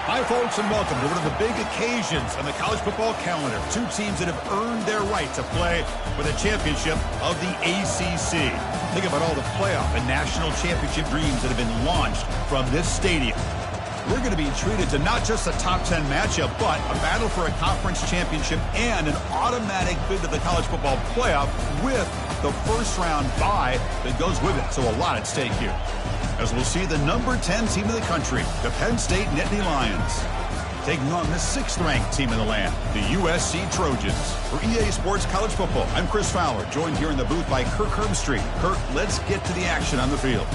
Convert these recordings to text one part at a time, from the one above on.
Hi, folks, and welcome to one of the big occasions on the college football calendar. Two teams that have earned their right to play for the championship of the ACC. Think about all the playoff and national championship dreams that have been launched from this stadium. We're going to be treated to not just a top 10 matchup, but a battle for a conference championship and an automatic bid to the college football playoff with the first-round bye that goes with it. So a lot at stake here, as we'll see the number 10 team in the country, the Penn State Nittany Lions, taking on the 6th-ranked team in the land, the USC Trojans. For EA Sports College Football, I'm Chris Fowler, joined here in the booth by Kirk Herbstreit. Kirk, let's get to the action on the field.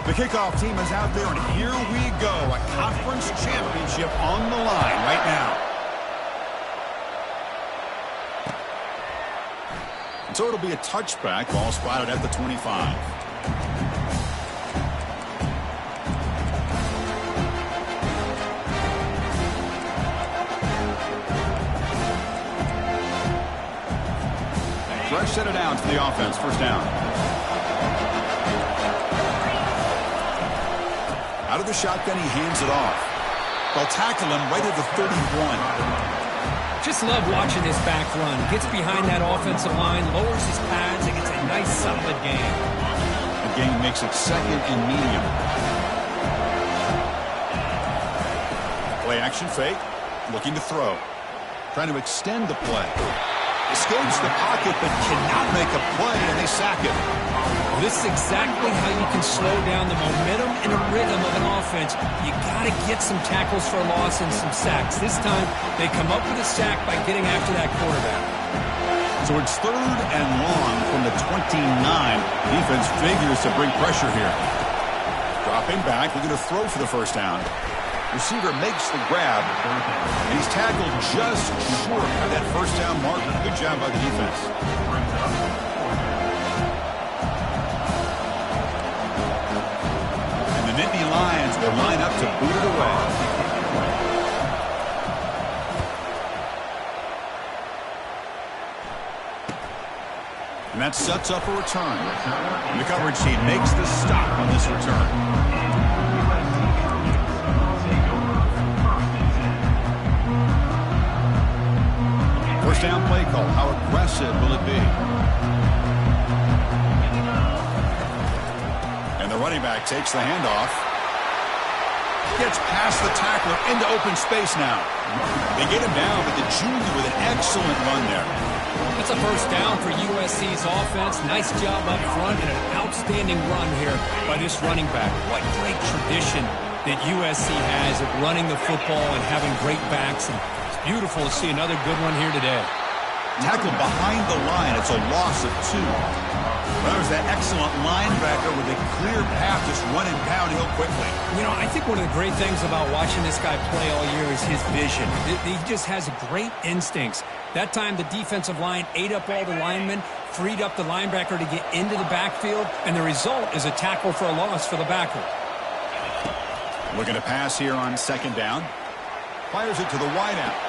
The kickoff team is out there, and here we go. A conference championship on the line right now. So it'll be a touchback, ball spotted at the 25. Fresh set it down to the offense, first down. Out of the shotgun, he hands it off. They'll tackle him right at the 31. Just love watching this back run. Gets behind that offensive line, lowers his pads, and gets a nice, solid gain. The gain makes it second and medium. Play action fake. Looking to throw. Trying to extend the play. Escapes the pocket, but cannot make a play, and they sack him. This is exactly how you can slow down the momentum and a rhythm of an offense. You got to get some tackles for a loss and some sacks. This time, they come up with a sack by getting after that quarterback. So it's 3rd and long from the 29. Defense figures to bring pressure here. Dropping back, looking to throw for the first down. Receiver makes the grab, and he's tackled just short of that first down marker. Good job by the defense. And the Nittany Lions will line up to boot it away. And that sets up a return. And the coverage team makes the stop on this return. First down play call. How aggressive will it be? And the running back takes the handoff. Gets past the tackler into open space now. They get him down, but the junior with an excellent run there. That's a first down for USC's offense. Nice job up front and an outstanding run here by this running back. What great tradition that USC has of running the football and having great backs. And beautiful to see another good one here today. Tackled behind the line. It's a loss of 2. Well, there's that excellent linebacker with a clear path just running downhill quickly. You know, I think one of the great things about watching this guy play all year is his vision. He just has great instincts. That time the defensive line ate up all the linemen, freed up the linebacker to get into the backfield, and the result is a tackle for a loss for the backer. Looking to pass here on second down. Fires it to the wideout.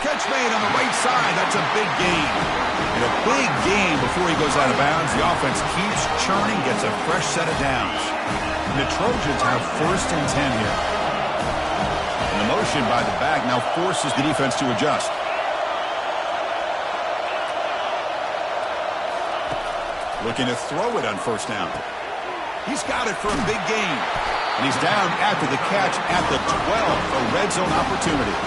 Catch made on the right side. That's a big gain. And a big gain before he goes out of bounds. The offense keeps churning, gets a fresh set of downs. And the Trojans have 1st and 10 here. And the motion by the back now forces the defense to adjust. Looking to throw it on first down. He's got it for a big gain. And he's down after the catch at the 12, a red zone opportunity.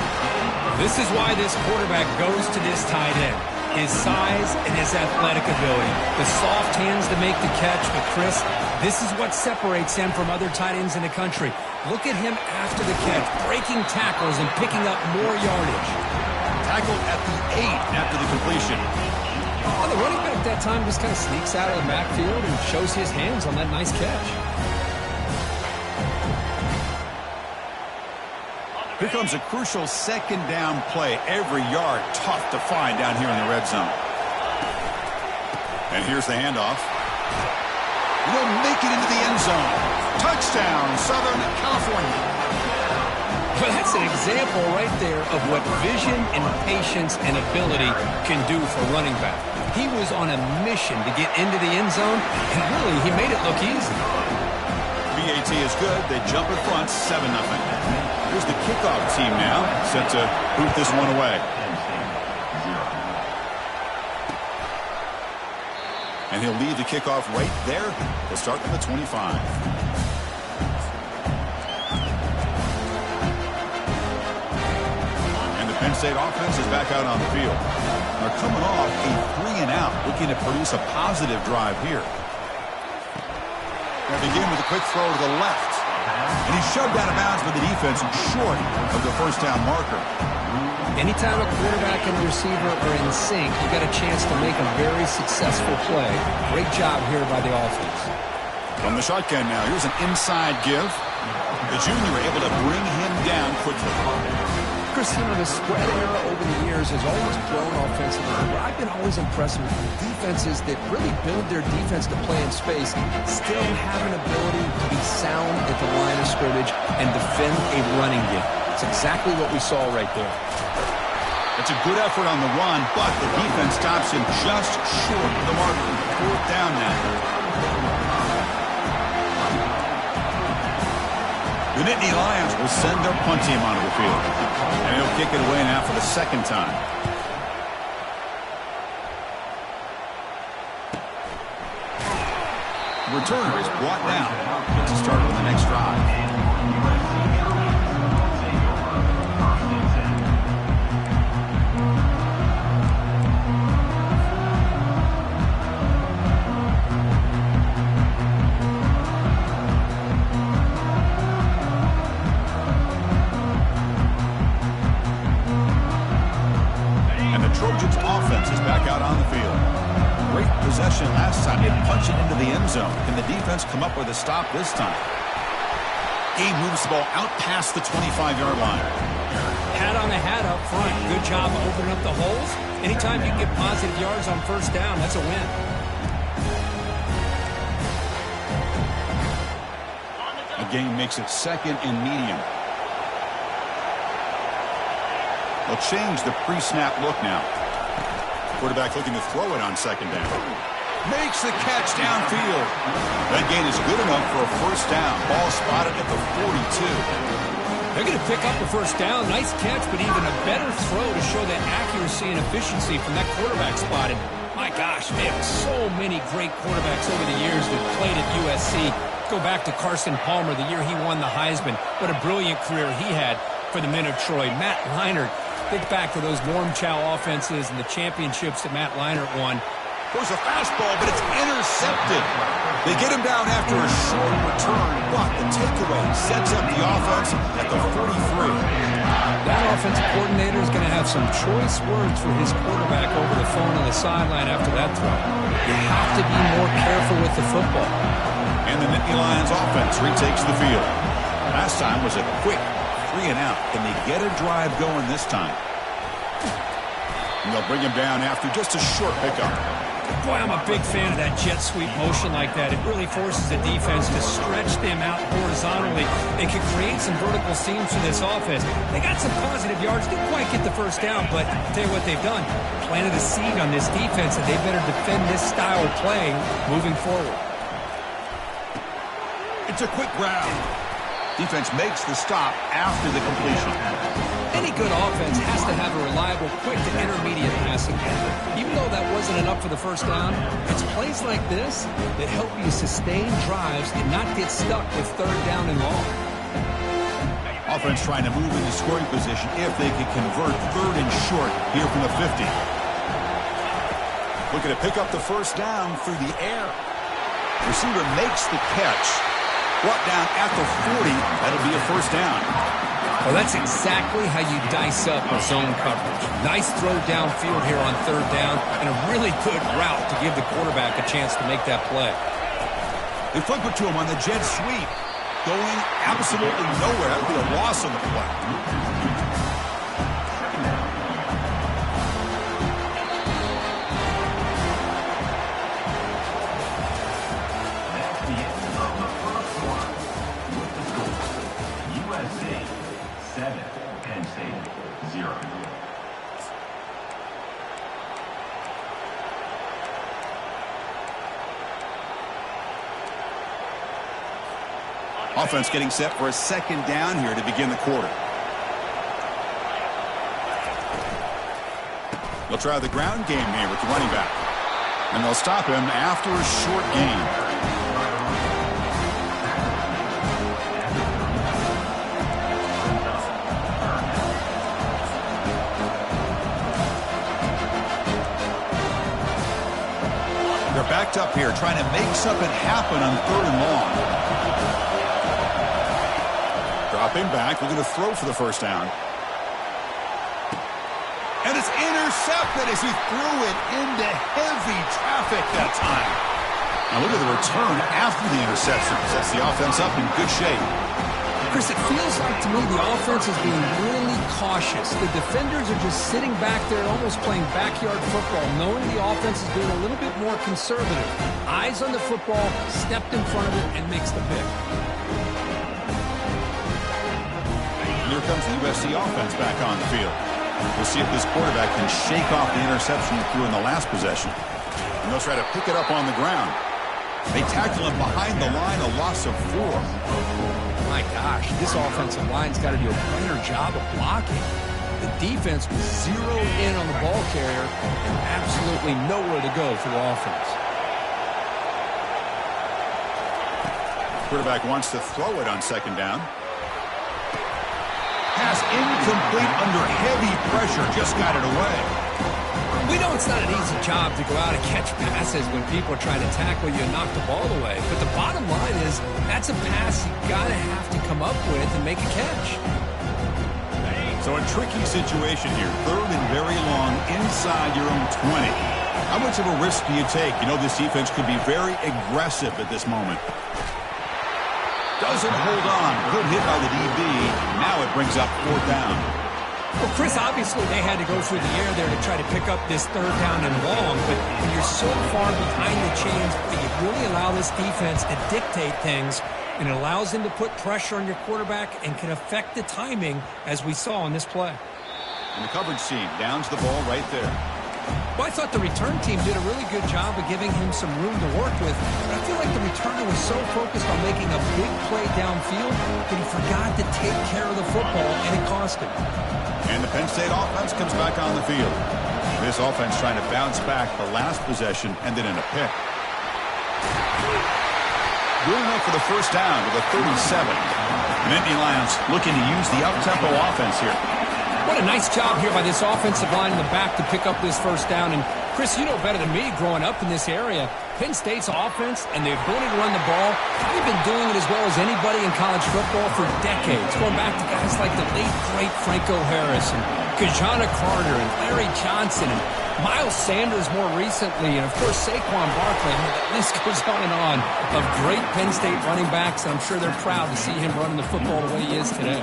This is why this quarterback goes to this tight end. His size and his athletic ability. The soft hands to make the catch. But, Chris, this is what separates him from other tight ends in the country. Look at him after the catch, breaking tackles and picking up more yardage. Tackled at the 8 after the completion. Oh, the running back that time just kind of sneaks out of the backfield and shows his hands on that nice catch. Here comes a crucial second down play. Every yard tough to find down here in the red zone. And here's the handoff. Will make it into the end zone. Touchdown, Southern California. Well, that's an example right there of what vision and patience and ability can do for running back. He was on a mission to get into the end zone, and really, he made it look easy. BAT is good. They jump in front, 7-0. Here's the kickoff team now, set to boot this one away. And he'll leave the kickoff right there. He'll start from the 25. And the Penn State offense is back out on the field. They're coming off a 3-and-out, looking to produce a positive drive here. They begin with a quick throw to the left. And he's shoved out of bounds by the defense short of the first down marker. Anytime a quarterback and a receiver are in sync, you got a chance to make a very successful play. Great job here by the offense. From the shotgun now, here's an inside give. The junior able to bring him down quickly. Chris, you know, the spread era over the years has always grown offensively, but I've been always impressed with defenses that really build their defense to play in space, still have an ability to be sound at the line of scrimmage and defend a running game. It's exactly what we saw right there. That's a good effort on the run, but the defense stops him just short of the marker. 4th down now. The Nittany Lions will send their punt team onto the field. And he'll kick it away now for the second time. The returner is brought down to start on the next drive. Trojans offense is back out on the field. Great possession last time. They punch it into the end zone. Can the defense come up with a stop this time? Game moves the ball out past the 25-yard line. Hat on a hat up front. Good job opening up the holes. Anytime you can get positive yards on first down, that's a win. The game makes it 2nd and medium. They'll change the pre-snap look now. Quarterback looking to throw it on 2nd down. Makes the catch downfield. That gain is good enough for a first down. Ball spotted at the 42. They're going to pick up the first down. Nice catch, but even a better throw to show that accuracy and efficiency from that quarterback spot. And my gosh, man, so many great quarterbacks over the years that played at USC. Go back to Carson Palmer, the year he won the Heisman. What a brilliant career he had for the men of Troy. Matt Leinart. Think back to those Norm Chow offenses and the championships that Matt Leinart won. There's a fastball, but it's intercepted. They get him down after a short return, but the takeaway sets up the offense at the 43. That offensive coordinator is going to have some choice words for his quarterback over the phone on the sideline after that throw. You have to be more careful with the football. And the Nittany Lions offense retakes the field. Last time was a quick 3-and-out. Can they get a drive going this time? And they'll bring him down after just a short pickup. Boy, I'm a big fan of that jet sweep motion like that. It really forces the defense to stretch them out horizontally. It can create some vertical seams for this offense. They got some positive yards. Didn't quite get the first down, but I'll tell you what they've done. Planted a seed on this defense, and they better defend this style of playing moving forward. It's a quick grab. Defense makes the stop after the completion. Any good offense has to have a reliable, quick to intermediate passing game. Even though that wasn't enough for the first down, it's plays like this that help you sustain drives and not get stuck with 3rd down and long. Offense trying to move into scoring position if they can convert 3rd and short here from the 50. Looking to pick up the first down through the air. Receiver makes the catch. Brought down at the 40. That'll be a first down. Well, that's exactly how you dice up a zone coverage. Nice throw downfield here on 3rd down, and a really good route to give the quarterback a chance to make that play. They flip it to him on the jet sweep. going absolutely nowhere. That would be a loss on the play. Offense getting set for a second down here to begin the quarter. They'll try the ground game here with the running back. And they'll stop him after a short gain. They're backed up here trying to make something happen on 3rd and long. Dropping back, we're going to throw for the first down. And it's intercepted as he threw it into heavy traffic that time. Now look at the return after the interception. Sets the offense up in good shape. Chris, it feels like to me the offense is being really cautious. The defenders are just sitting back there almost playing backyard football, knowing the offense is being a little bit more conservative. Eyes on the football, stepped in front of it, and makes the pick. Here comes the USC offense back on the field. We'll see if this quarterback can shake off the interception he threw in the last possession. And they'll try to pick it up on the ground. They tackle him behind the line, a loss of 4. My gosh, this offensive line's got to do a better job of blocking. The defense was zeroed in on the ball carrier and absolutely nowhere to go for offense. Quarterback wants to throw it on second down. Pass incomplete under heavy pressure. Just got it away. We know it's not an easy job to go out and catch passes when people are trying to tackle you and knock the ball away. But the bottom line is that's a pass you got to have to come up with and make a catch. So a tricky situation here. 3rd and very long inside your own 20. How much of a risk do you take? You know this defense could be very aggressive at this moment. Doesn't hold on. Good hit by the DB. Now it brings up 4th down. Well, Chris, obviously they had to go through the air there to try to pick up this 3rd down and long, but when you're so far behind the chains, you really allow this defense to dictate things, and it allows them to put pressure on your quarterback and can affect the timing, as we saw on this play. And the coverage team downs the ball right there. Well, I thought the return team did a really good job of giving him some room to work with, but I feel like the returner was so focused on making a big play downfield that he forgot to take care of the football, and it cost him. And the Penn State offense comes back on the field. This offense trying to bounce back the last possession, ended in a pick. Good enough for the first down with a 37. And Indy Lions looking to use the up-tempo offense here. What a nice job here by this offensive line in the back to pick up this first down. And, Chris, you know better than me growing up in this area, Penn State's offense and the ability to run the ball, they've been doing it as well as anybody in college football for decades, going back to guys like the late, great Franco Harris and Kajana Carter and Larry Johnson and Miles Sanders more recently, and, of course, Saquon Barkley. The list goes on of great Penn State running backs, and I'm sure they're proud to see him running the football the way he is today.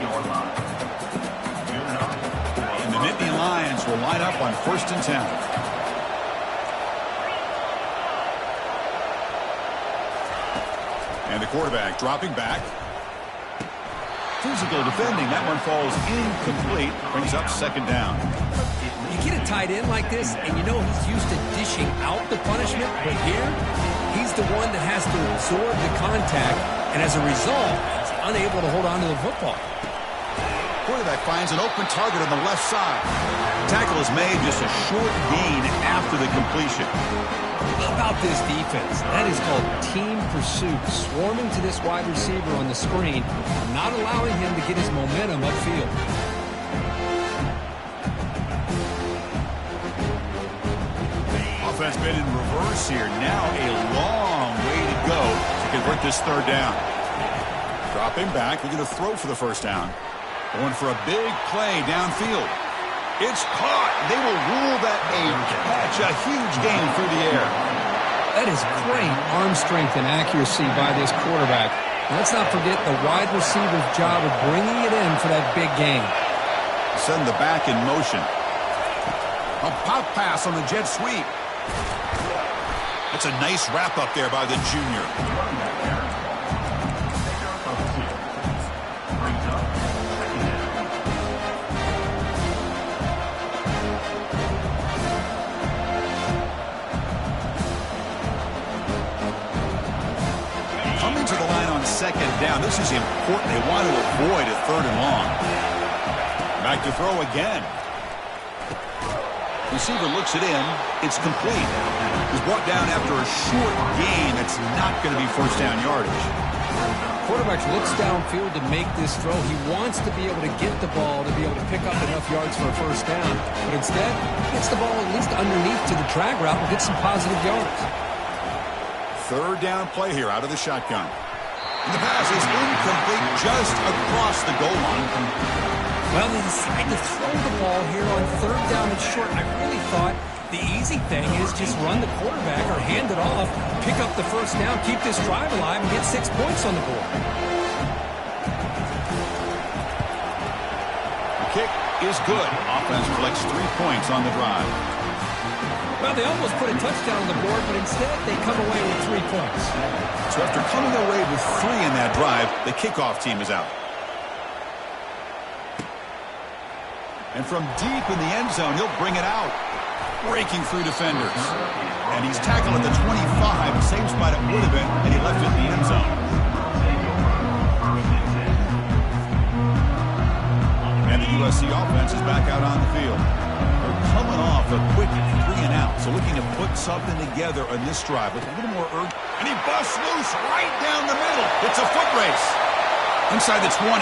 The Nittany Lions will line up on 1st and 10. And the quarterback dropping back. Physical defending. That one falls incomplete. Brings up 2nd down. You get a tight end like this, and you know he's used to dishing out the punishment, but here, he's the one that has to absorb the contact, and as a result, he's unable to hold on to the football. Quarterback finds an open target on the left side. Tackle is made, just a short gain after the completion. How about this defense? That is called team pursuit, swarming to this wide receiver on the screen, not allowing him to get his momentum upfield. Offense been in reverse here. Now a long way to go to convert this 3rd down. Dropping back, we're going to throw for the first down. Going for a big play downfield. It's caught. They will rule that a catch, a huge gain through the air. That is great arm strength and accuracy by this quarterback. Let's not forget the wide receiver's job of bringing it in for that big game. Send the back in motion. A pop pass on the jet sweep. That's a nice wrap up there by the junior. Coming to the line on second down. This is important. They want to avoid a third and long. Back to throw again. Receiver looks it in. It's complete. He's brought down after a short gain. That's not going to be first down yardage. Quarterback looks downfield to make this throw. He wants to be able to get the ball to be able to pick up enough yards for a first down. But instead, gets the ball at least underneath to the drag route and gets some positive yards. Third down play here out of the shotgun. And the pass is incomplete just across the goal line. Well, they decided to throw the ball here on third down and short. I really thought the easy thing is just run the quarterback or hand it off, pick up the first down, keep this drive alive, and get 6 points on the board. The kick is good. Offense collects 3 points on the drive. Well, they almost put a touchdown on the board, but instead they come away with 3 points. So after coming away with 3 in that drive, the kickoff team is out. And from deep in the end zone, he'll bring it out. Breaking through defenders. And he's tackled at the 25, same spot it would have been, and he left it in the end zone. And the USC offense is back out on the field. They're coming off a quick 3 and out, so looking to put something together on this drive with a little more urge. And he busts loose right down the middle. It's a foot race. Inside the 20.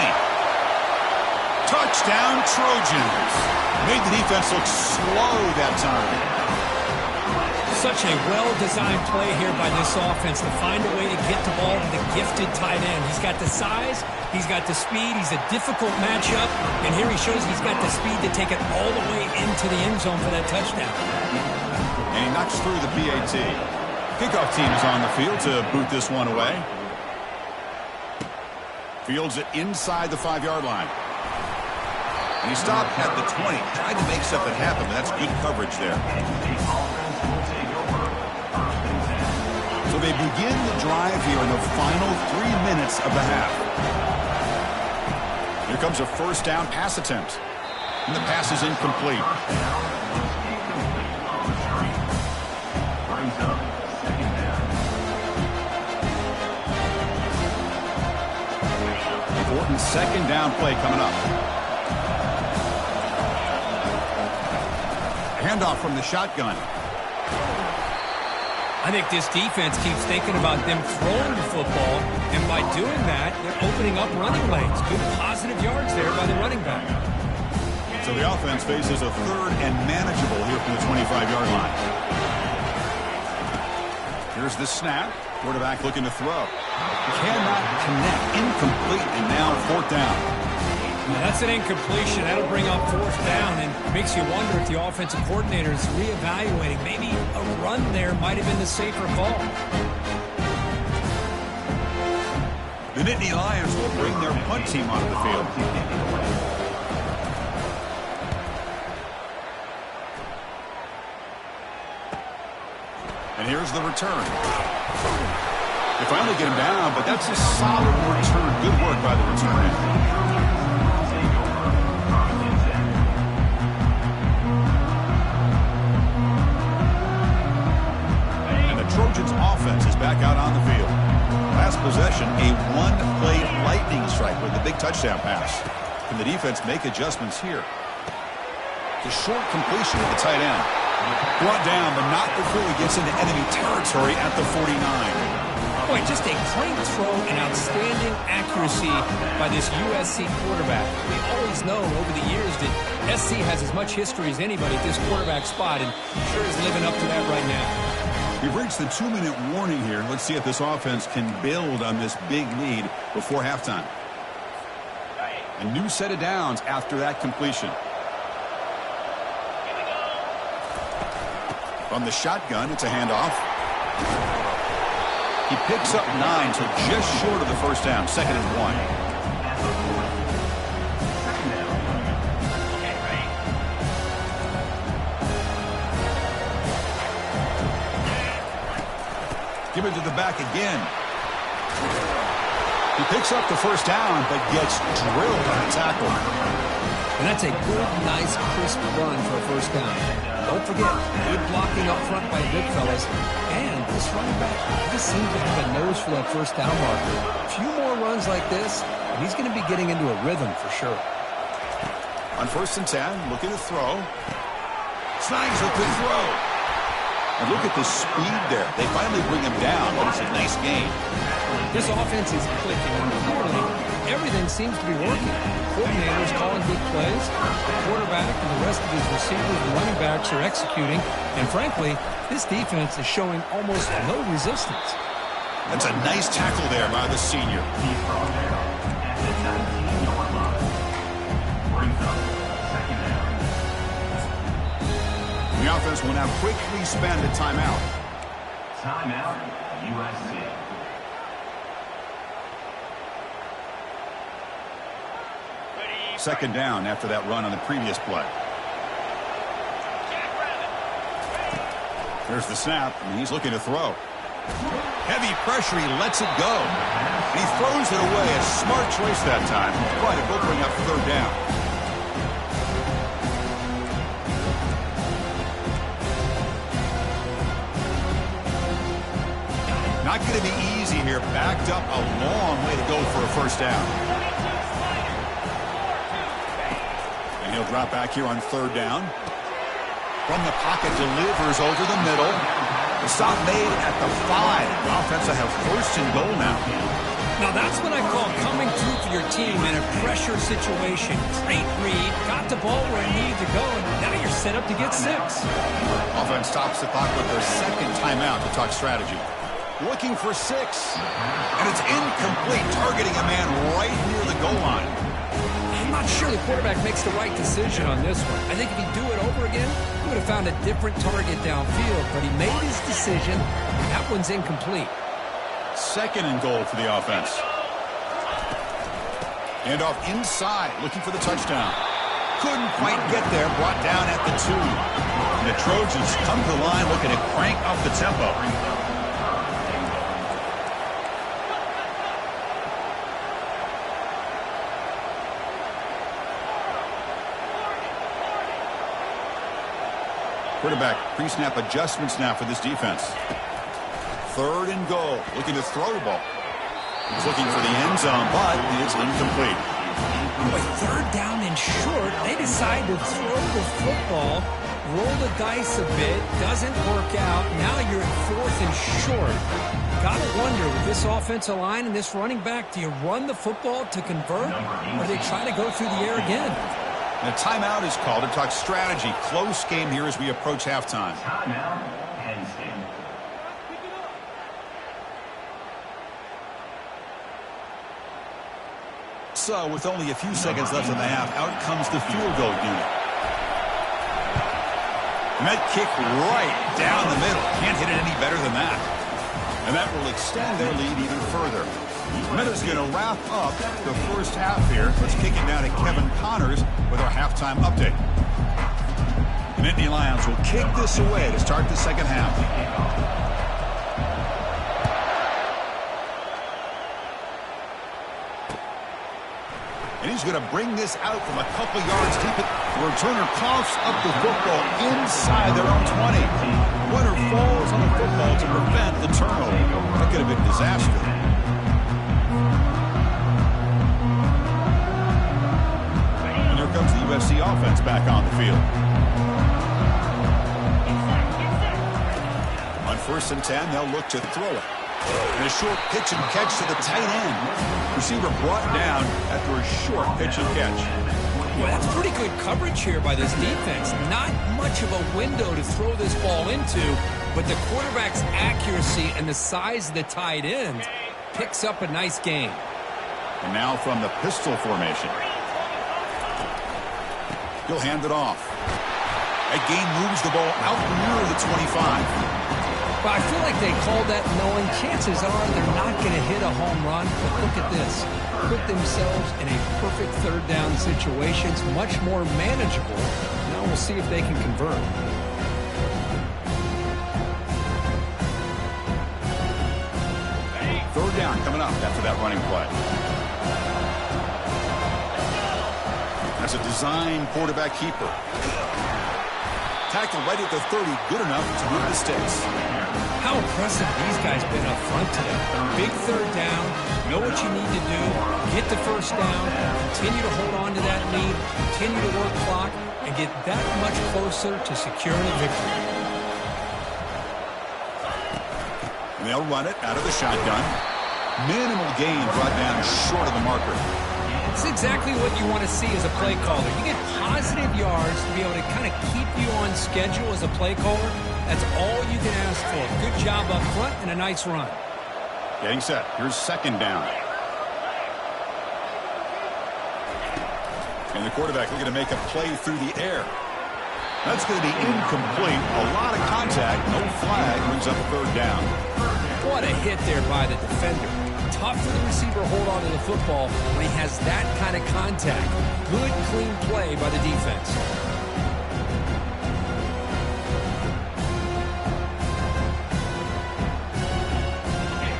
Touchdown, Trojans. Made the defense look slow that time. Such a well-designed play here by this offense to find a way to get the ball to the gifted tight end. He's got the size, he's got the speed, he's a difficult matchup, and here he shows he's got the speed to take it all the way into the end zone for that touchdown. And he knocks through the PAT. Kickoff team is on the field to boot this one away. Fields it inside the 5-yard line. And he stopped at the 20, tried to make something happen, but that's good coverage there. So they begin the drive here in the final 3 minutes of the half. Here comes a first down pass attempt. And the pass is incomplete. Important second down play coming up. Handoff from the shotgun. I think this defense keeps thinking about them throwing the football, and by doing that, they're opening up running lanes. Good positive yards there by the running back. So the offense faces a third and manageable here from the 25-yard line. Here's the snap. Quarterback looking to throw. Cannot connect. Incomplete, and now fourth down. Now that's an incompletion. That'll bring up fourth down and makes you wonder if the offensive coordinator is reevaluating. Maybe a run there might have been the safer call. The Nittany Lions will bring their punt team onto the field. And here's the return. They finally get him down, but that's a solid return. Good work by the return. Trojans offense is back out on the field. Last possession, a one-play lightning strike with the big touchdown pass. Can the defense make adjustments here? The short completion with the tight end. Brought down, but not before he gets into enemy territory at the 49. Boy, just a great throw and outstanding accuracy by this USC quarterback. We always know over the years that SC has as much history as anybody at this quarterback spot, and sure is living up to that right now. We've reached the 2-minute warning here. Let's see if this offense can build on this big lead before halftime. A new set of downs after that completion. From the shotgun, it's a handoff. He picks up 9, so just short of the first down. 2nd and 1. Give it to the back again. He picks up the first down, but gets drilled on a tackle. And that's a good, nice, crisp run for a first down. Don't forget, good blocking up front by big fellas. And this running back just seems to have a nose for that first down marker. A few more runs like this, and he's going to be getting into a rhythm for sure. On 1st and 10, looking to throw. Snags a good throw. And look at the speed there. They finally bring him down, but it's a nice gain. This offense is clicking, and clearly everything seems to be working. Coordinators calling good plays. The quarterback and the rest of his receivers and running backs are executing. And frankly, this defense is showing almost no resistance. That's a nice tackle there by the senior. The offense will now quickly spend a timeout. Timeout, USC. Second down after that run on the previous play. There's the snap, and he's looking to throw. Heavy pressure, he lets it go. And he throws it away. A smart choice that time. But it will bring up 3rd down. Not going to be easy here. Backed up a long way to go for a first down. And he'll drop back here on 3rd down. From the pocket, delivers over the middle. The stop made at the 5. The offense will have 1st and goal now. Now that's what I call coming through for your team in a pressure situation. Great read, got the ball where it needed to go, and now you're set up to get 6. Offense stops the clock with their 2nd timeout to talk strategy. Looking for 6. And it's incomplete, targeting a man right near the goal line. I'm not sure the quarterback makes the right decision on this one. I think if he'd do it over again, he would have found a different target downfield, but he made his decision. That one's incomplete. 2nd and goal for the offense. And off inside, looking for the touchdown. Couldn't quite get there, brought down at the 2. And the Trojans come to the line looking to crank up the tempo. Quarterback pre-snap adjustments now for this defense. 3rd and goal. Looking to throw the ball. He's looking for the end zone, but it's incomplete. With 3rd down and short, they decide to throw the football, roll the dice a bit, doesn't work out. Now you're at 4th and short. Gotta wonder, with this offensive line and this running back, do you run the football to convert, or do they try to go through the air again? And a timeout is called to talk strategy. Close game here as we approach halftime. Timeout, Penn State. So, with only a few seconds left in the half, out comes the field goal unit. And that kick right down the middle. Can't hit it any better than that. And that will extend their lead even further. Minutes going to wrap up the first half here. Let's kick it down to Kevin Connors with our halftime update. The Nittany Lions will kick this away to start the second half. And he's going to bring this out from a couple yards deep. The returner coughs up the football inside their own 20. Winner falls on the football to prevent the turnover. That could have been disaster. Comes the USC offense back on the field. On 1st and 10, they'll look to throw it. And a short pitch and catch to the tight end. Receiver brought down after a short pitch and catch. Well, that's pretty good coverage here by this defense. Not much of a window to throw this ball into, but the quarterback's accuracy and the size of the tight end picks up a nice gain. And now from the pistol formation. He'll hand it off. That gain moves the ball out near the 25. Well, I feel like they called that knowing chances are they're not going to hit a home run. But look at this. Put themselves in a perfect third down situation. It's much more manageable. Now we'll see if they can convert. Third down coming up after that running play. That's a design quarterback keeper. Tackled right at the 30, good enough to move the sticks. How impressive these guys been up front today. Big third down, know what you need to do, get the first down, continue to hold on to that lead, continue to work clock, and get that much closer to securing a victory. And they'll run it out of the shotgun. Minimal gain brought down short of the marker. It's exactly what you want to see as a play caller. You get positive yards to be able to kind of keep you on schedule as a play caller. That's all you can ask for. Good job up front and a nice run. Getting set. Here's second down. And the quarterback looking to make a play through the air. That's going to be incomplete. A lot of contact. No flag. Brings up third down. What a hit there by the defender. Tough for the receiver to hold on to the football when he has that kind of contact. Good, clean play by the defense.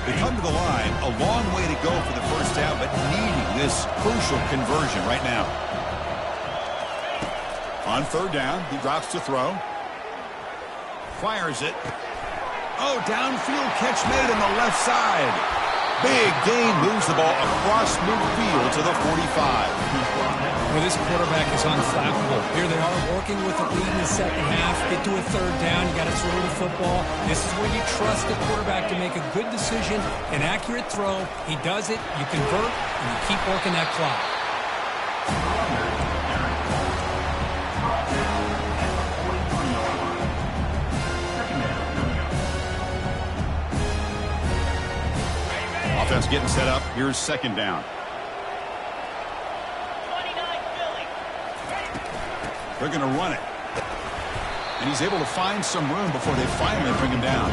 They come to the line. A long way to go for the first down, but needing this crucial conversion right now. On third down, he drops to throw. Fires it. Oh, downfield catch made on the left side. Big gain, moves the ball across midfield to the 45. Well, this quarterback is unflappable. Here they are working with the lead in the second half. Get to a third down. You got to throw the football. This is where you trust the quarterback to make a good decision, an accurate throw. He does it. You convert, and you keep working that clock. Offense getting set up. Here's second down. They're going to run it. And he's able to find some room before they finally bring him down.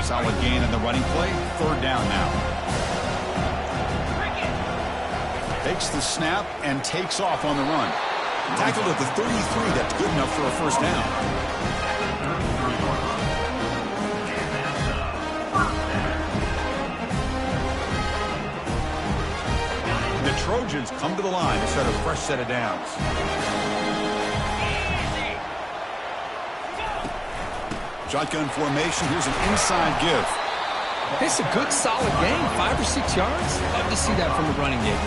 Solid gain in the running play. Third down now. Takes the snap and takes off on the run. Tackled at the 33. That's good enough for a first down. The Trojans come to the line to start a fresh set of downs. Shotgun formation. Here's an inside give. It's a good, solid gain. 5 or 6 yards. Love to see that from the running game.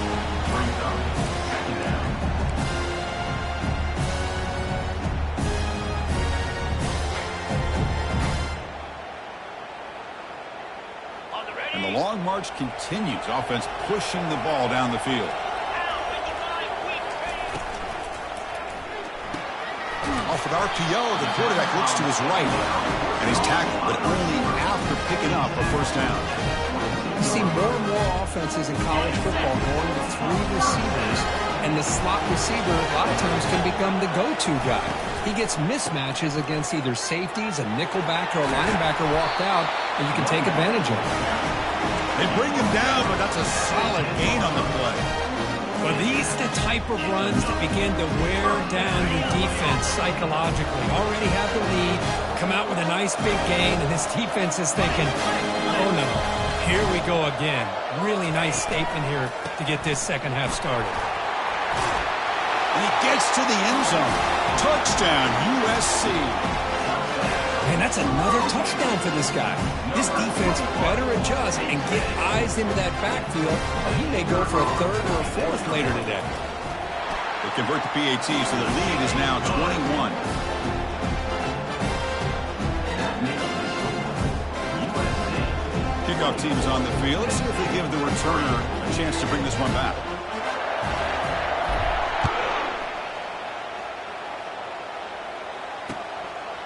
And the long march continues. Offense pushing the ball down the field. Off with RPO, the quarterback looks to his right. And he's tackled, but only after picking up a first down. You see more and more offenses in college football going to 3 receivers, and the slot receiver a lot of times can become the go-to guy. He gets mismatches against either safeties, a nickelback, or a linebacker walked out, and you can take advantage of it. They bring him down, but that's a solid gain on the play. Well, these are the type of runs that begin to wear down your defense psychologically. Already have the lead, come out with a nice big gain, and this defense is thinking, oh no, here we go again. Really nice statement here to get this second half started. And he gets to the end zone. Touchdown, USC. Man, that's another touchdown for this guy. This defense better adjust and get eyes into that backfield, or he may go for a third or a fourth later today. They convert the PAT, so the lead is now 21. Kickoff team is on the field. Let's see if they give the returner a chance to bring this one back.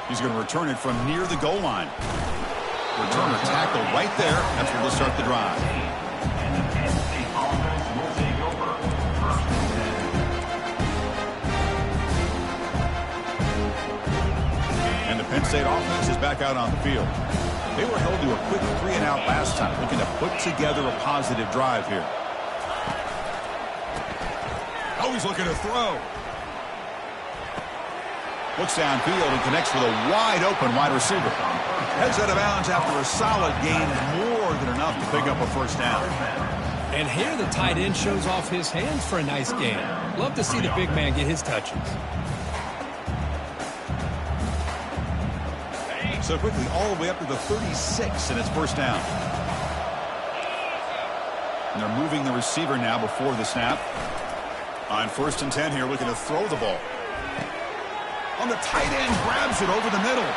He's going to return it from near the goal line. Returner tackle right there. That's where they'll start the drive. Penn State offense is back out on the field. They were held to a quick 3-and-out last time, looking to put together a positive drive here. Oh, he's looking to throw. Looks downfield and connects with a wide-open wide receiver. Heads out of bounds after a solid gain, more than enough to pick up a first down. And here the tight end shows off his hands for a nice gain. Love to see the big man get his touches. So quickly all the way up to the 36, and it's first down. And they're moving the receiver now before the snap. On 1st and 10 here, looking to throw the ball. On the tight end, grabs it over the middle.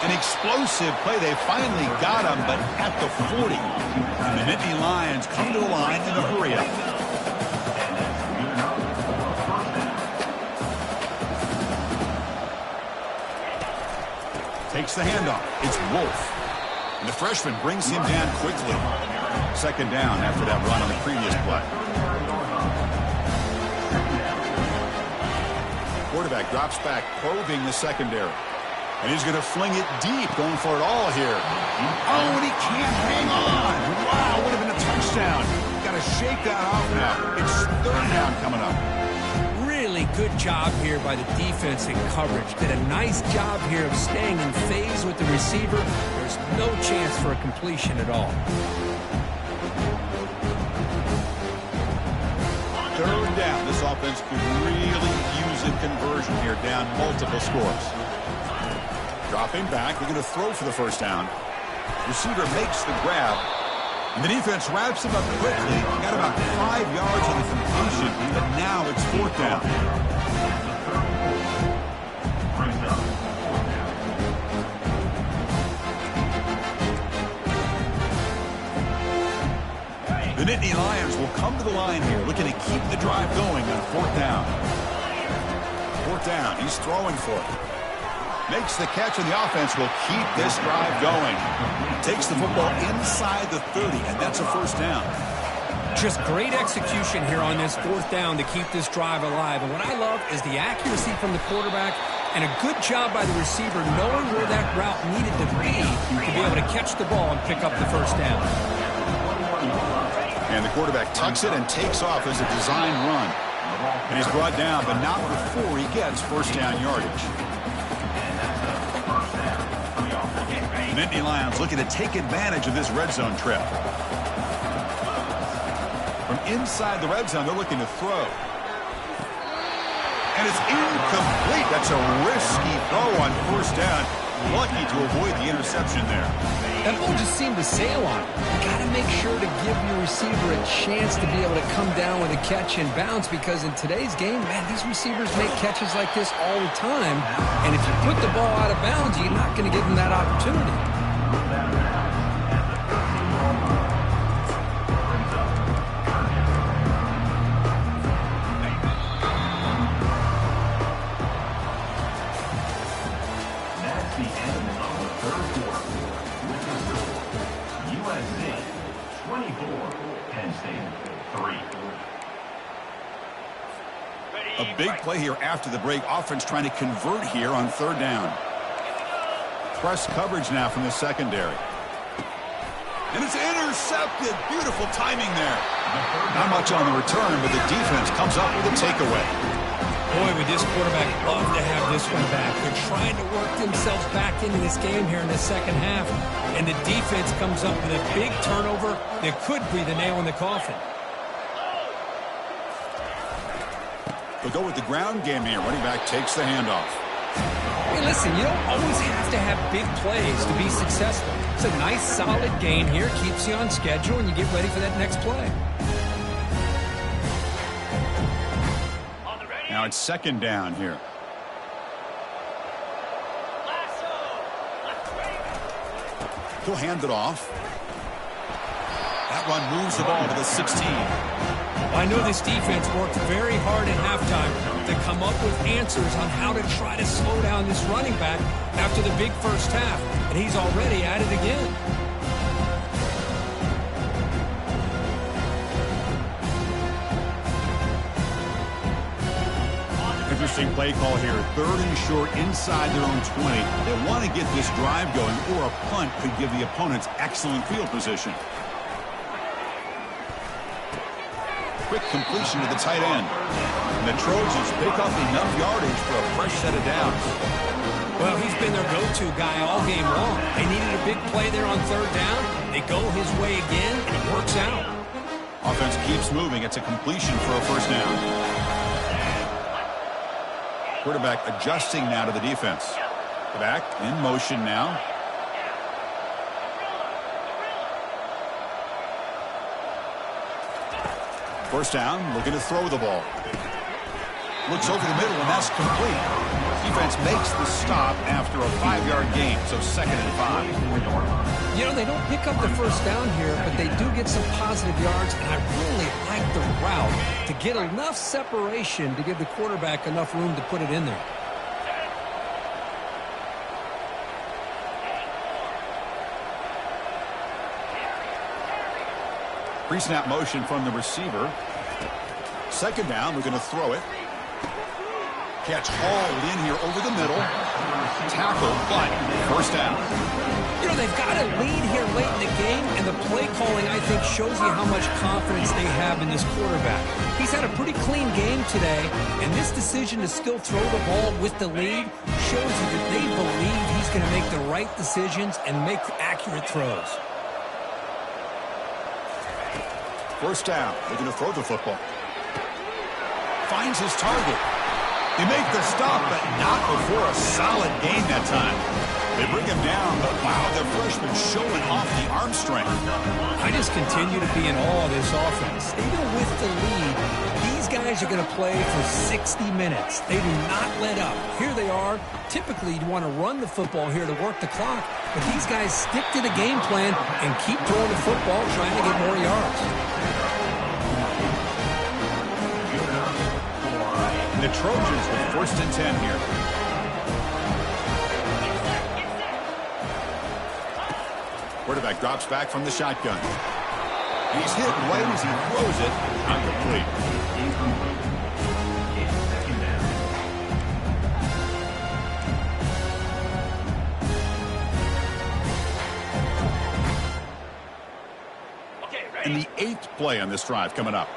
An explosive play. They finally got him, but at the 40. And the Nittany Lions come to the line in a hurry up. Takes the handoff. It's Wolf. And the freshman brings him down quickly. 2nd down after that run on the previous play. Quarterback drops back, probing the secondary. And he's going to fling it deep, going for it all here. Oh, and he can't hang on. Wow, would have been a touchdown. Got to shake that off now. It's 3rd down coming up. Really good job here by the defense in coverage. Did a nice job here of staying in phase with the receiver. There's no chance for a completion at all. 3rd down. This offense could really use a conversion here, down multiple scores. Dropping back, they're going to throw for the first down. Receiver makes the grab, and the defense wraps him up quickly. Got about 5 yards on the completion, but now it's 4th down. The Nittany Lions will come to the line here, looking to keep the drive going on 4th down. 4th down, he's throwing for it. Makes the catch, and the offense will keep this drive going. Takes the football inside the 30, and that's a first down. Just great execution here on this 4th down to keep this drive alive. And what I love is the accuracy from the quarterback and a good job by the receiver knowing where that route needed to be able to catch the ball and pick up the first down. And the quarterback tucks it and takes off as a design run. And he's brought down, but not before he gets first down yardage. The Nittany Lions looking to take advantage of this red zone trip. From inside the red zone, they're looking to throw. And it's incomplete. That's a risky throw on first down. Lucky to avoid the interception there. That ball just seemed to sail on it. You got to make sure to give your receiver a chance to be able to come down with a catch and bounce, because in today's game, man, these receivers make catches like this all the time. And if you put the ball out of bounds, you're not going to give them that opportunity. A big play here after the break. Offense trying to convert here on 3rd down. Press coverage now from the secondary. And it's intercepted. Beautiful timing there. Not much on the return, but the defense comes up with a takeaway. Boy, would this quarterback love to have this one back. They're trying to work themselves back into this game here in the 2nd half. And the defense comes up with a big turnover that could be the nail in the coffin. They'll go with the ground game here. Running back takes the handoff. Hey, listen, you don't always have to have big plays to be successful. It's a nice, solid gain here. Keeps you on schedule, and you get ready for that next play. Now it's 2nd down here. He'll hand it off. That run moves the ball to the 16. I know this defense worked very hard at halftime to come up with answers on how to try to slow down this running back after the big first half, and he's already at it again. Interesting play call here. 3rd and short inside their own 20. They want to get this drive going, or a punt could give the opponents excellent field position. Quick completion to the tight end. And the Trojans pick up enough yardage for a fresh set of downs. Well, he's been their go-to guy all game long. They needed a big play there on 3rd down. They go his way again, and it works out. Offense keeps moving. It's a completion for a first down. Quarterback adjusting now to the defense. Back in motion now. First down, looking to throw the ball. Looks over the middle, and that's complete. Defense makes the stop after a 5-yard gain, so 2nd and 5. You know, they don't pick up the first down here, but they do get some positive yards, and I really like the route to get enough separation to give the quarterback enough room to put it in there. Pre-snap motion from the receiver. 2nd down, we're going to throw it. Catch hauled in here over the middle. Tackle, but first down. You know, they've got a lead here late in the game, and the play calling, I think, shows you how much confidence they have in this quarterback. He's had a pretty clean game today, and this decision to still throw the ball with the lead shows you that they believe he's going to make the right decisions and make accurate throws. First down, they're going to throw the football. Finds his target. They make the stop, but not before a solid gain that time. They bring him down, but wow, the freshman showing off the arm strength. I just continue to be in awe of this offense. Even with the lead, these guys are going to play for 60 minutes. They do not let up. Here they are. Typically, you'd want to run the football here to work the clock, but these guys stick to the game plan and keep throwing the football, trying to get more yards. The Trojans with 1st and 10 here. Quarterback drops back from the shotgun. He's hit right as he throws it. Incomplete. And the 8th play on this drive coming up.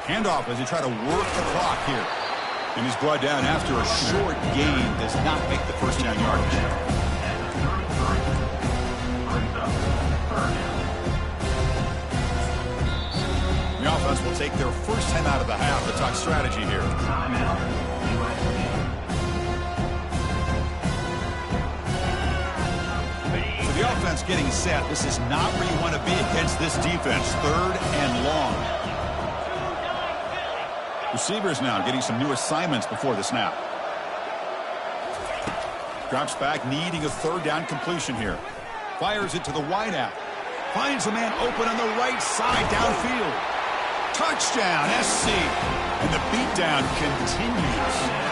Handoff as he try to work the clock here. And he's brought down after a short gain. Does not make the first down yardage. The offense will take their first time out of the half to talk strategy here. So the offense getting set. This is not where you want to be against this defense. 3rd and long. Receivers now getting some new assignments before the snap. Drops back, needing a 3rd down completion here. Fires it to the wideout. Finds a man open on the right side downfield. Touchdown, SC. And the beatdown continues.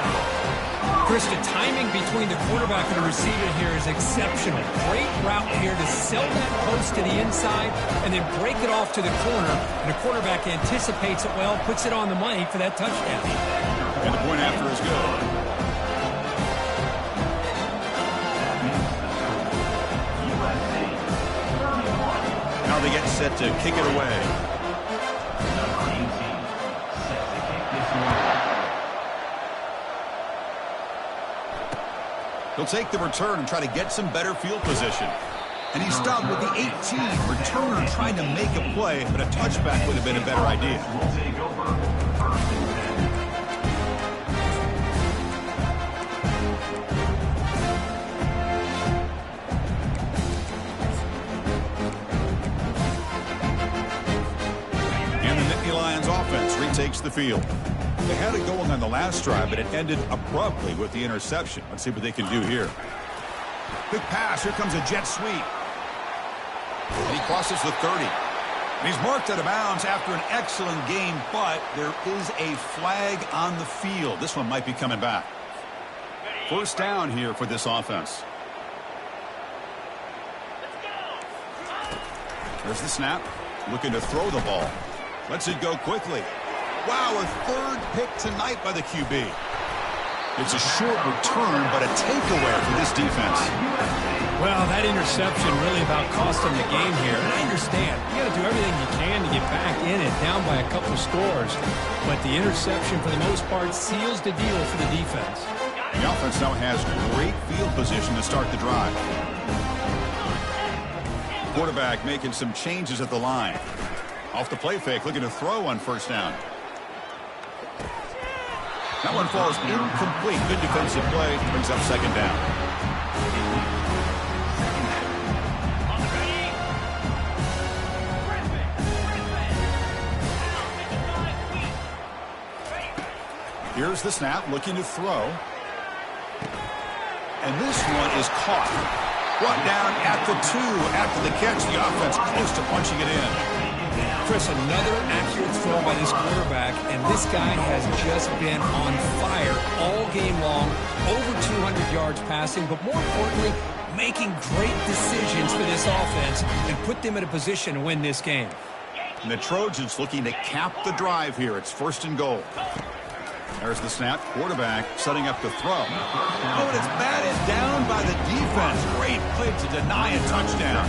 Chris, the timing between the quarterback and the receiver here is exceptional. Great route here to sell that post to the inside and then break it off to the corner. And the quarterback anticipates it well, puts it on the money for that touchdown. And the point after is good. Now they get set to kick it away. He'll take the return and try to get some better field position. And he stopped with the 18. Returner trying to make a play, but a touchback would have been a better idea. And the Nittany Lions offense retakes the field. They had it going on the last drive, but it ended abruptly with the interception. Let's see what they can do here. Big pass. Here comes a jet sweep. And he crosses the 30. And he's marked out of bounds after an excellent game, but there is a flag on the field. This one might be coming back. First down here for this offense. There's the snap. looking to throw the ball. Lets it go quickly. Wow, a third pick tonight by the QB. It's a short return, but a takeaway for this defense. Well, that interception really about cost them the game here. And I understand. You got to do everything you can to get back in it, down by a couple scores. But the interception, for the most part, seals the deal for the defense. The offense now has great field position to start the drive. Quarterback making some changes at the line. Off the play fake, looking to throw on first down. That one falls incomplete. Good defensive play. Brings up second down. Here's the snap, looking to throw. And this one is caught. Brought down at the 2 after the catch. The offense close to punching it in. Chris, another accurate throw by this quarterback, and this guy has just been on fire all game long. Over 200 yards passing, but more importantly, making great decisions for this offense and put them in a position to win this game. And the Trojans looking to cap the drive here. It's 1st and goal. There's the snap. Quarterback setting up to throw. Oh, and it's batted down by the defense. Great play to deny a touchdown.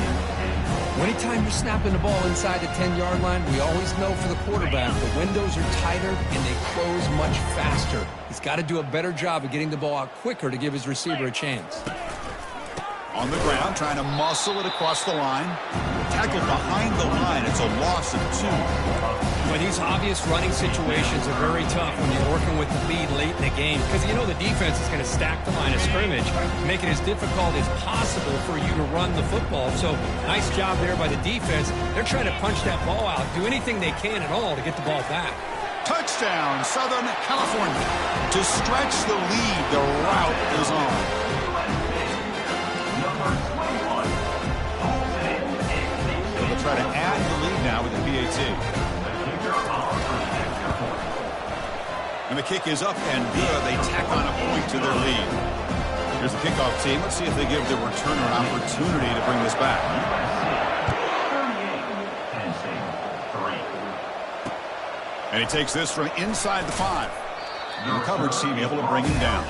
Anytime you're snapping the ball inside the 10-yard line, we always know for the quarterback the windows are tighter and they close much faster. He's got to do a better job of getting the ball out quicker to give his receiver a chance. On the ground, trying to muscle it across the line. Tackled behind the line. It's a loss of 2. Well, these obvious running situations are very tough when you're working with the lead late in the game because you know the defense is going to stack the line of scrimmage, make it as difficult as possible for you to run the football. So nice job there by the defense. They're trying to punch that ball out, do anything they can at all to get the ball back. Touchdown, Southern California. To stretch the lead, the route is on. They'll try to add the lead now with the PAT. And the kick is up and good. They tack on a point to their lead. Here's the kickoff team. Let's see if they give the returner an opportunity to bring this back. And he takes this from inside the 5. And the coverage team able to bring him down.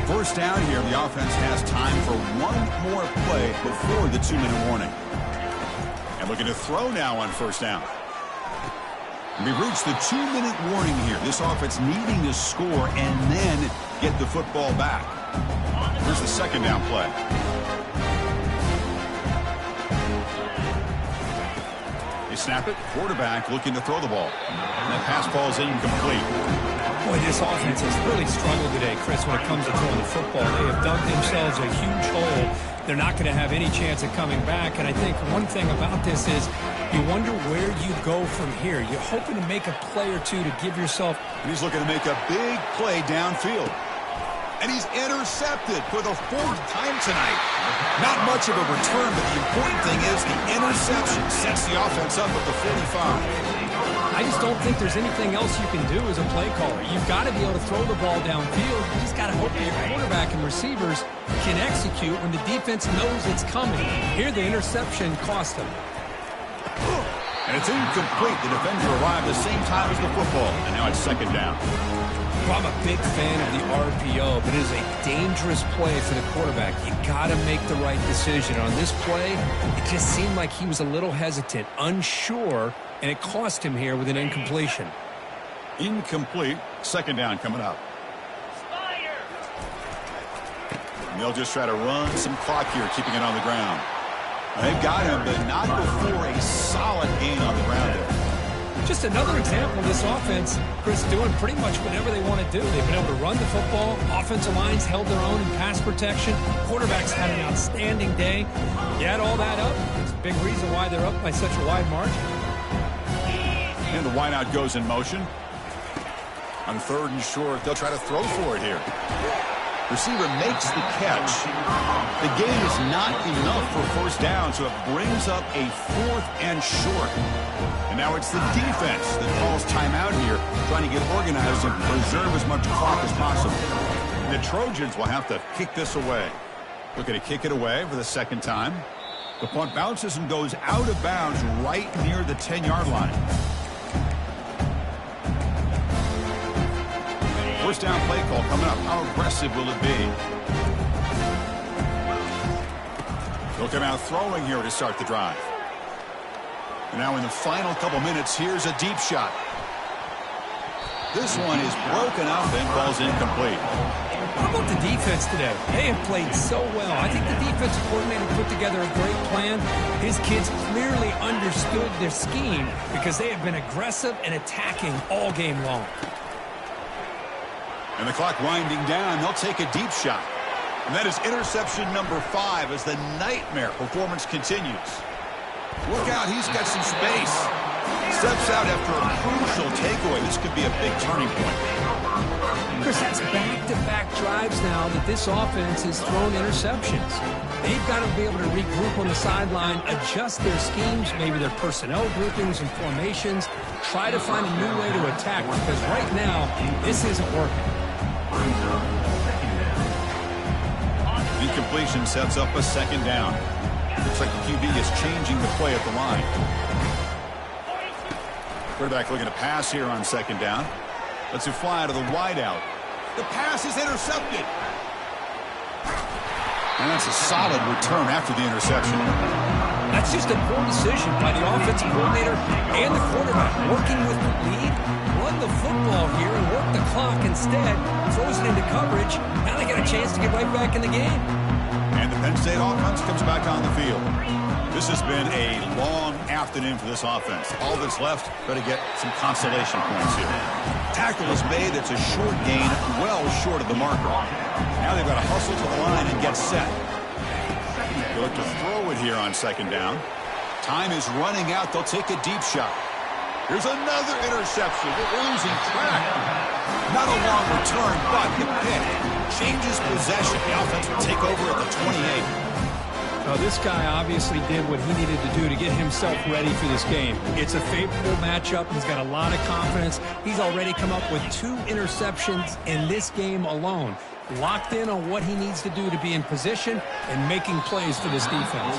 First down here. The offense has time for one more play before the 2-minute warning. And looking to throw now on first down. We've reached the 2-minute warning here. This offense needing to score and then get the football back. Here's the second down play. They snap it. Quarterback looking to throw the ball. And that pass falls incomplete. Boy, this offense has really struggled today, Chris, when it comes to throwing the football. They have dug themselves a huge hole. They're not going to have any chance of coming back. And I think one thing about this is you wonder where you go from here. You're hoping to make a play or two to give yourself. And he's looking to make a big play downfield. And he's intercepted for the 4th time tonight. Not much of a return, but the important thing is the interception sets the offense up at the 45. I just don't think there's anything else you can do as a play caller. You've got to be able to throw the ball downfield. You just got to hope your quarterback and receivers can execute when the defense knows it's coming. Here, the interception cost them. And it's incomplete. The defender arrived the same time as the football. And now it's second down. Well, I'm a big fan of the RPO, but it is a dangerous play for the quarterback. You got to make the right decision. On this play, it just seemed like he was a little hesitant, unsure, and it cost him here with an incompletion. Incomplete. Second down coming up. And they'll just try to run some clock here, keeping it on the ground. They've got him, but not before a solid gain on the ground there. Just another example of this offense, Chris, doing pretty much whatever they want to do. They've been able to run the football. Offensive lines held their own in pass protection. Quarterbacks had an outstanding day. You add all that up, it's a big reason why they're up by such a wide margin. And the wideout goes in motion. On 3rd and short, they'll try to throw for it here. Receiver makes the catch. The gain is not enough for first down, so it brings up a 4th and short. And now it's the defense that calls timeout here, trying to get organized and preserve as much clock as possible. And the Trojans will have to kick this away. Looking to kick it away for the second time. The punt bounces and goes out of bounds right near the 10-yard line. First down play call coming up. How aggressive will it be? They'll come out throwing here to start the drive. And now in the final couple minutes, here's a deep shot. This one is broken up and falls incomplete. How about the defense today? They have played so well. I think the defensive coordinator put together a great plan. His kids clearly understood their scheme because they have been aggressive and attacking all game long. And the clock winding down, they'll take a deep shot. And that is interception number 5 as the nightmare performance continues. Look out, he's got some space. Steps out after a crucial takeaway. This could be a big turning point. Chris, that's back-to-back drives now that this offense has thrown interceptions. They've got to be able to regroup on the sideline, adjust their schemes, maybe their personnel groupings and formations, try to find a new way to attack because right now, this isn't working. Incompletion sets up a second down. Looks like the QB is changing the play at the line. Quarterback looking to pass here on second down. Lets it fly to the wideout. The pass is intercepted. And that's a solid return after the interception. That's just a poor decision by the offensive coordinator and the quarterback. Working with the lead, run the football here and work the clock instead. Throws it into coverage. Now they got a chance to get right back in the game. And the Penn State offense comes back on the field. This has been a long afternoon for this offense. All that's left, try to get some consolation points here. Tackle is made. It's a short gain, well short of the marker. Now they've got to hustle to the line and get set. They look to throw it here on second down. Time is running out. They'll take a deep shot. Here's another interception. They're losing track. Not a long return, but the pick changes possession. The offense will take over at the 28. Well, this guy obviously did what he needed to do to get himself ready for this game. It's a favorable matchup. He's got a lot of confidence. He's already come up with 2 interceptions in this game alone. Locked in on what he needs to do to be in position and making plays for this defense.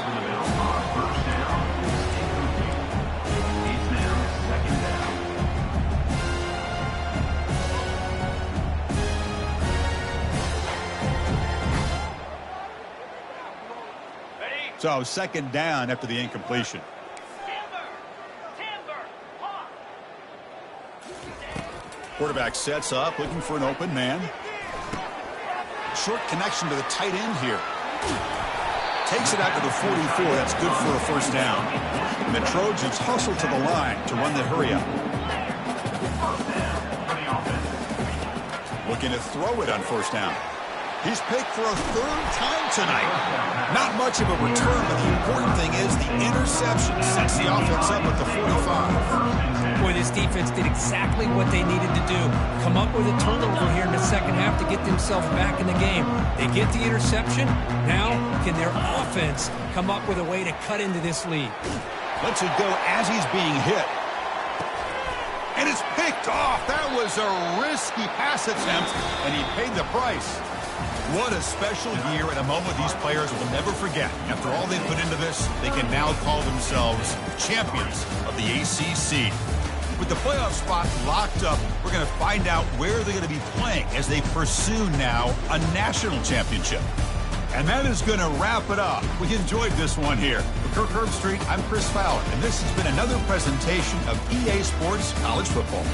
So second down after the incompletion. Quarterback sets up, looking for an open man. Short connection to the tight end here. Takes it out to the 44. That's good for a first down. And the Trojans hustle to the line to run the hurry up. Looking to throw it on first down. He's picked for a 3rd time tonight. Not much of a return, but the important thing is the interception sets the offense up at the 45. Boy, this defense did exactly what they needed to do. Come up with a turnover here in the second half to get themselves back in the game. They get the interception. Now, can their offense come up with a way to cut into this lead? Lets it go as he's being hit. And it's picked off. That was a risky pass attempt, and he paid the price. What a special year and a moment these players will never forget. After all they put into this, they can now call themselves champions of the ACC. With the playoff spot locked up, we're going to find out where they're going to be playing as they pursue now a national championship. And that is going to wrap it up. We enjoyed this one here. For Kirk Herbstreit, I'm Chris Fowler, and this has been another presentation of EA Sports College Football.